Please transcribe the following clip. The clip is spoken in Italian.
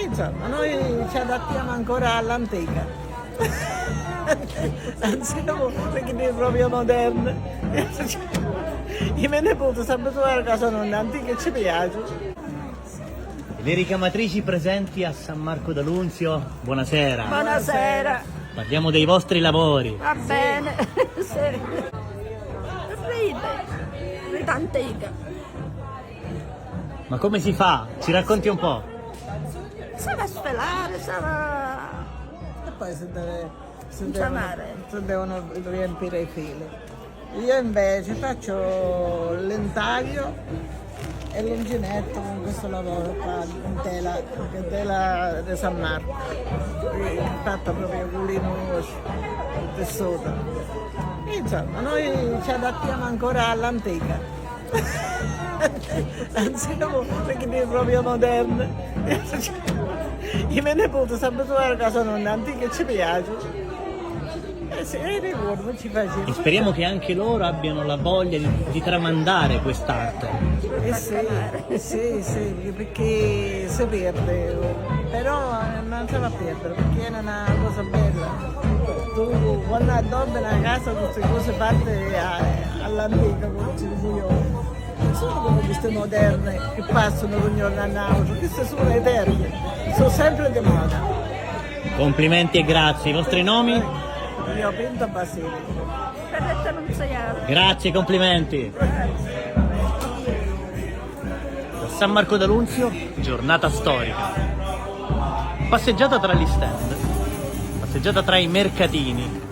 Insomma, noi ci adattiamo ancora all'antica. Non siamo perché proprio moderne. I miei nipoti si abituano a casa non antica e ci piace. Le ricamatrici presenti a San Marco d'Alunzio, buonasera. Buonasera, Parliamo dei vostri lavori. va bene. Sì. Ride antica. Ma come si fa? Ci racconti un po'? Sarà svelare, sarà E poi Chiamare. si devono riempire i fili. Io invece faccio l'entaglio e l'uncinetto con questo lavoro qua in tela, che è tela di San Marco. Fatto proprio culinoso, il tessuto. Insomma, noi ci adattiamo ancora all'antica. Non siamo perché proprio moderne. I miei nipoti si abituano a casa non antica e ci piace. Sì, ricordo ci faceva. E speriamo che anche loro abbiano la voglia di tramandare quest'arte. Sì, perché si perde, però non si va a perdere, perché è una cosa bella. Tu quando addobbi una casa queste cose fatte all'antica, come ci dico io, non sono come queste moderne che passano da un giorno all'altro, queste sono eterne, sono sempre di moda. Complimenti e grazie. I vostri nomi? Io Pinto Basile. Perretta Nunziata. Grazie, complimenti. Da San Marco d'Alunzio, giornata storica. Passeggiata tra gli stand, passeggiata tra i mercatini,